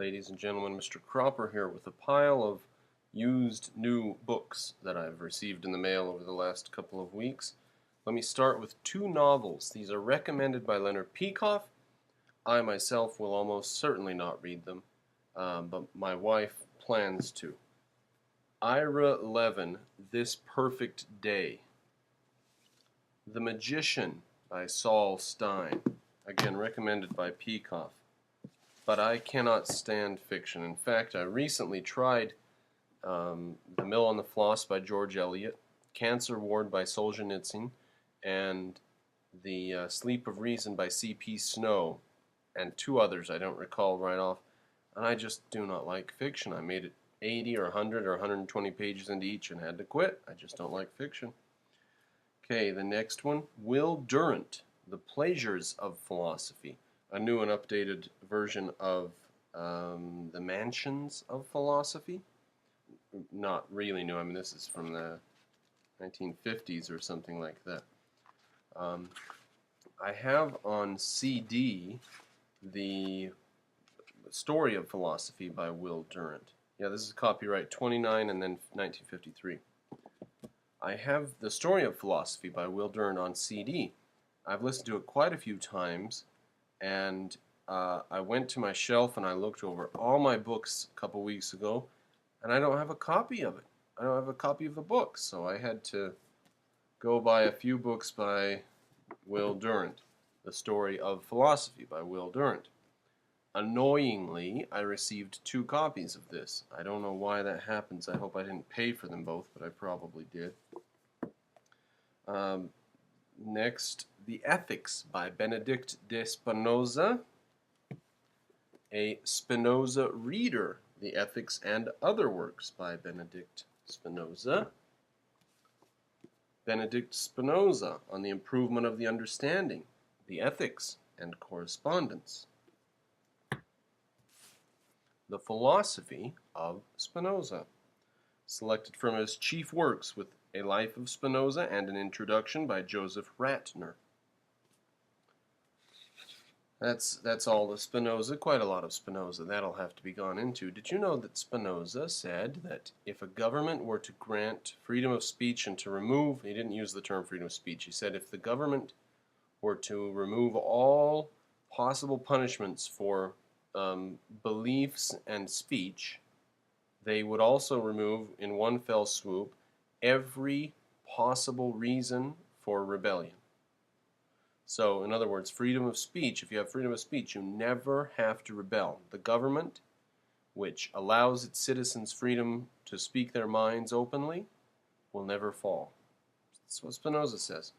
Ladies and gentlemen, Mr. Cropper here with a pile of used new books that I've received in the mail over the last couple of weeks. Let me start with two novels. These are recommended by Leonard Peikoff. I myself will almost certainly not read them, but my wife plans to. Ira Levin, This Perfect Day. The Magician by Saul Stein, again recommended by Peikoff. But I cannot stand fiction. In fact, I recently tried The Mill on the Floss by George Eliot, Cancer Ward by Solzhenitsyn, and The Sleep of Reason by C.P. Snow, and two others I don't recall right off, and I just do not like fiction. I made it 80 or 100 or 120 pages into each and had to quit. I just don't like fiction. Okay, the next one, Will Durant, The Pleasures of Philosophy. A new and updated version of The Mansions of Philosophy. Not really new. I mean, this is from the 1950s or something like that. I have on CD The Story of Philosophy by Will Durant. Yeah, this is copyright 29 and then 1953. I have The Story of Philosophy by Will Durant on CD. I've listened to it quite a few times. And I went to my shelf and I looked over all my books a couple weeks ago, and I don't have a copy of it. I don't have a copy of the book, so I had to go buy a few books by Will Durant. The Story of Philosophy by Will Durant. Annoyingly, I received 2 copies of this. I don't know why that happens. I hope I didn't pay for them both, but I probably did. Next, The Ethics by Benedict de Spinoza. A Spinoza Reader, The Ethics and Other Works by Benedict Spinoza. Benedict Spinoza on the Improvement of the Understanding, The Ethics and Correspondence. The Philosophy of Spinoza, selected from his chief works with A Life of Spinoza and an Introduction by Joseph Ratner. That's all the Spinoza, quite a lot of Spinoza. That'll have to be gone into. Did you know that Spinoza said that if a government were to grant freedom of speech and to remove, he didn't use the term freedom of speech, he said if the government were to remove all possible punishments for beliefs and speech, they would also remove in one fell swoop every possible reason for rebellion. So, in other words, freedom of speech, if you have freedom of speech, you never have to rebel. The government, which allows its citizens freedom to speak their minds openly, will never fall. That's what Spinoza says.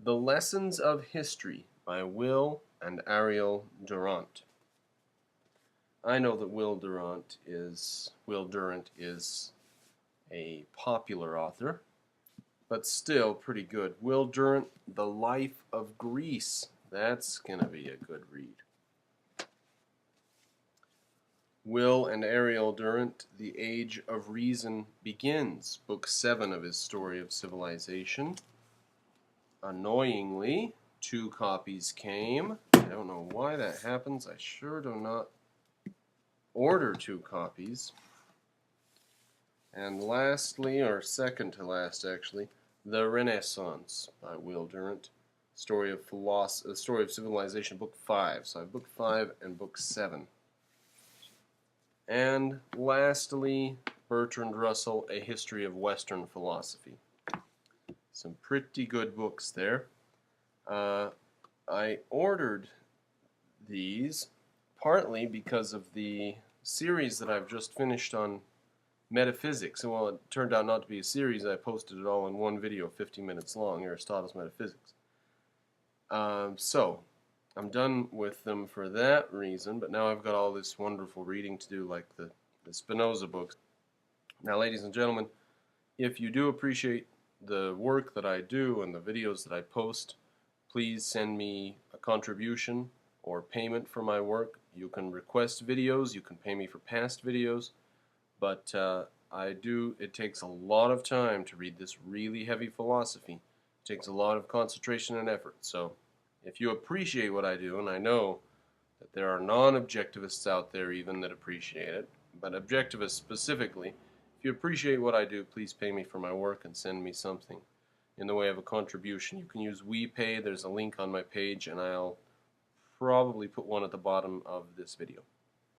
The Lessons of History by Will and Ariel Durant. I know that Will Durant is a popular author, but still pretty good. Will Durant, The Life of Greece. That's going to be a good read. Will and Ariel Durant, The Age of Reason Begins, Book 7 of his Story of Civilization. Annoyingly, 2 copies came. I don't know why that happens. I sure do not order 2 copies. And lastly, or second to last actually, The Renaissance by Will Durant, Story of Civilization, Book 5. So I have Book 5 and Book 7. And lastly, Bertrand Russell, A History of Western Philosophy. Some pretty good books there. I ordered these partly because of the series that I've just finished on metaphysics. And while it turned out not to be a series, I posted it all in one video, 50 minutes long, Aristotle's Metaphysics. So, I'm done with them for that reason, but now I've got all this wonderful reading to do, like the Spinoza books. Now, ladies and gentlemen, if you do appreciate the work that I do and the videos that I post, please send me a contribution or payment for my work. You can request videos, you can pay me for past videos, but it takes a lot of time to read this really heavy philosophy. It takes a lot of concentration and effort. So if you appreciate what I do, and I know that there are non-objectivists out there even that appreciate it, but objectivists specifically. If you appreciate what I do, please pay me for my work and send me something in the way of a contribution. You can use WePay. There's a link on my page, and I'll probably put one at the bottom of this video.